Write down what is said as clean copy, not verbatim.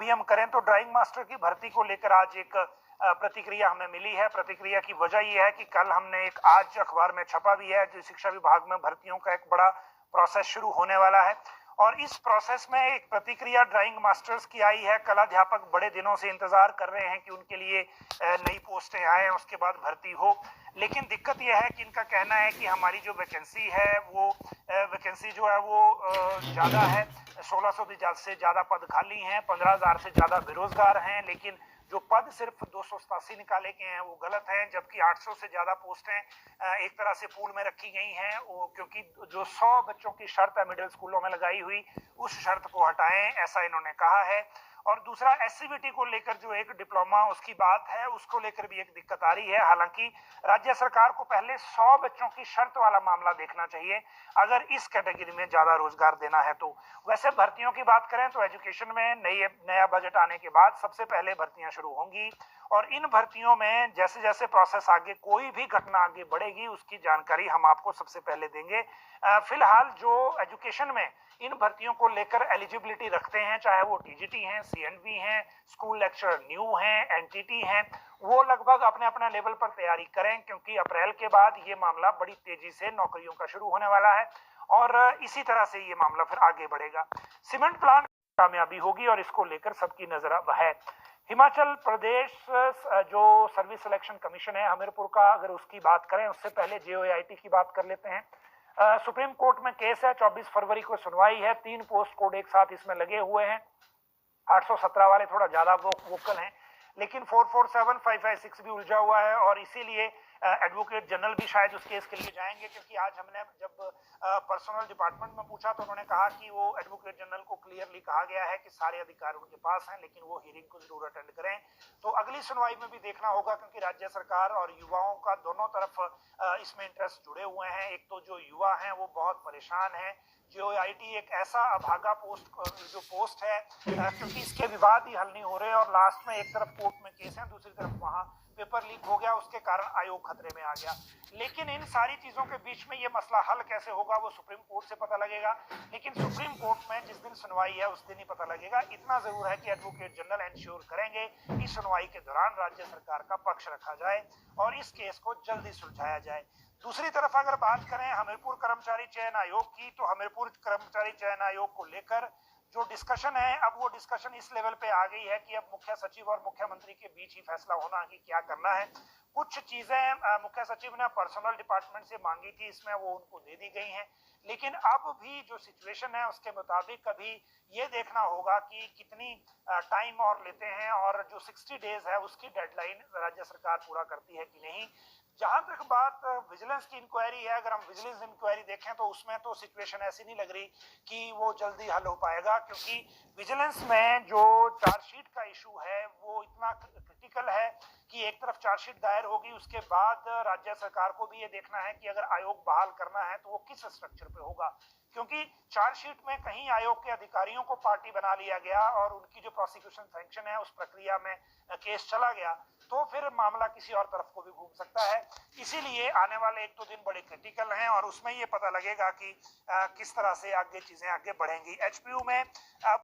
अभी हम करें तो ड्राइंग मास्टर की भर्ती को लेकर आज एक प्रतिक्रिया हमें मिली है। प्रतिक्रिया की वजह यह है कि कल हमने एक आज अखबार में छपा भी है, जो शिक्षा विभाग में भर्तियों का एक बड़ा प्रोसेस शुरू होने वाला है और इस प्रोसेस में एक प्रतिक्रिया ड्राइंग मास्टर्स की आई है। कलाध्यापक बड़े दिनों से इंतजार कर रहे हैं कि उनके लिए नई पोस्टें आए, उसके बाद भर्ती हो, लेकिन दिक्कत यह है कि इनका कहना है कि हमारी जो वैकेंसी है वो वैकेंसी जो है वो ज़्यादा है। 1600 से ज़्यादा पद खाली हैं, 15,000 से ज़्यादा बेरोजगार हैं, लेकिन जो पद सिर्फ 287 निकाले गए हैं वो गलत हैं, जबकि 800 से ज़्यादा पोस्टें एक तरह से पूल में रखी गई हैं, क्योंकि जो 100 बच्चों की शर्त है मिडिल स्कूलों में लगाई हुई, उस शर्त को हटाएं, ऐसा इन्होंने कहा है। और दूसरा, एससीवीटी को लेकर जो एक डिप्लोमा उसकी बात है, उसको लेकर भी एक दिक्कत आ रही है। हालांकि राज्य सरकार को पहले 100 बच्चों की शर्त वाला मामला देखना चाहिए अगर इस कैटेगरी में ज्यादा रोजगार देना है तो। वैसे भर्तियों की बात करें तो एजुकेशन में नया बजट आने के बाद सबसे पहले भर्तियां शुरू होंगी और इन भर्तियों में जैसे जैसे प्रोसेस आगे, कोई भी घटना आगे बढ़ेगी, उसकी जानकारी हम आपको सबसे पहले देंगे। फिलहाल जो एजुकेशन में इन भर्तियों को लेकर एलिजिबिलिटी रखते हैं, चाहे वो टीजीटी हैं, सीएनबी हैं, स्कूल लेक्चरर न्यू हैं, एनटीटी हैं, वो लगभग अपने अपने लेवल पर तैयारी करें, क्योंकि अप्रैल के बाद ये मामला बड़ी तेजी से नौकरियों का शुरू होने वाला है और इसी तरह से ये मामला फिर आगे बढ़ेगा। सीमेंट प्लांट कामयाबी होगी और इसको लेकर सबकी नजर अब है। हिमाचल प्रदेश जो सर्विस सिलेक्शन कमीशन है हमीरपुर का, अगर उसकी बात करें उससे पहले जेओआईटी की बात कर लेते हैं। सुप्रीम कोर्ट में केस है, 24 फरवरी को सुनवाई है, 3 पोस्ट कोड एक साथ इसमें लगे हुए हैं। 817 वाले थोड़ा ज्यादा वोकल हैं, लेकिन 447, 556 भी उलझा हुआ है और इसीलिए एडवोकेट जनरल भी शायद उस केस के लिए जाएंगे, क्योंकि आज हमने जब पर्सनल डिपार्टमेंट में पूछा तो उन्होंने कहा कि वो एडवोकेट जनरल को क्लियरली कहा गया है कि सारे अधिकार उनके पास हैं, लेकिन वो हियरिंग को जरूर अटेंड करें। तो अगली सुनवाई में भी देखना होगा, क्योंकि राज्य सरकार और युवाओं का दोनों तरफ इसमें इंटरेस्ट जुड़े हुए हैं। एक तो जो युवा हैं वो बहुत परेशान हैं, जेओआईटी एक ऐसा अभागा पोस्ट है, क्योंकि इसके विवाद ही हल नहीं हो रहे और लास्ट में एक तरफ कोर्ट में केस है, दूसरी तरफ वहां पेपर लीक हो गया, उसके कारण आयोग खतरे में आ गया। लेकिन इन सारी चीजों के बीच में ये मसला हल कैसे होगा वो सुप्रीम कोर्ट से पता लगेगा, लेकिन सुप्रीम कोर्ट में जिस दिन सुनवाई है उस दिन ही पता लगेगा। इतना जरूर है कि एडवोकेट जनरल इंश्योर करेंगे कि सुनवाई के दौरान राज्य सरकार का पक्ष रखा जाए और इस केस को जल्दी सुलझाया जाए। दूसरी तरफ अगर बात करें हमीरपुर कर्मचारी चयन आयोग की, तो हमीरपुर कर्मचारी चयन आयोग को लेकर जो डिस्कशन है, अब वो डिस्कशन इस लेवल पे आ गई है कि अब मुख्य सचिव और मुख्यमंत्री के बीच ही फैसला होना कि क्या करना है। कुछ चीजें मुख्य सचिव ने पर्सनल डिपार्टमेंट से मांगी थी, इसमें वो उनको दे दी गई हैं, लेकिन अब भी जो सिचुएशन है उसके मुताबिक अभी ये देखना होगा कि कितनी टाइम और लेते हैं और जो 60 डेज है उसकी डेडलाइन राज्य सरकार पूरा करती है कि नहीं। जहां तक बात विजिलेंस की इंक्वायरी है, अगर हम विजिलेंस इंक्वायरी देखें तो उसमें तो सिचुएशन ऐसी नहीं लग रही कि वो जल्दी हल हो पाएगा, क्योंकि विजिलेंस में जो चार्जशीट का इशू है वो इतना क्रिटिकल है कि एक तरफ चार्जशीट दायर होगी, उसके बाद राज्य सरकार को भी ये देखना है कि अगर आयोग बहाल करना है तो वो किस स्ट्रक्चर पे होगा, क्योंकि चार्जशीट में कहीं आयोग के अधिकारियों को पार्टी बना लिया गया और उनकी जो प्रोसिक्यूशन सैंक्शन है उस प्रक्रिया में केस चला गया तो फिर मामला किसी और तरफ को भी घूम सकता है। इसीलिए आने वाले 1-2 दिन बड़े क्रिटिकल हैं और उसमें ये पता लगेगा कि किस तरह से आगे चीजें आगे बढ़ेंगी। एचपीयू में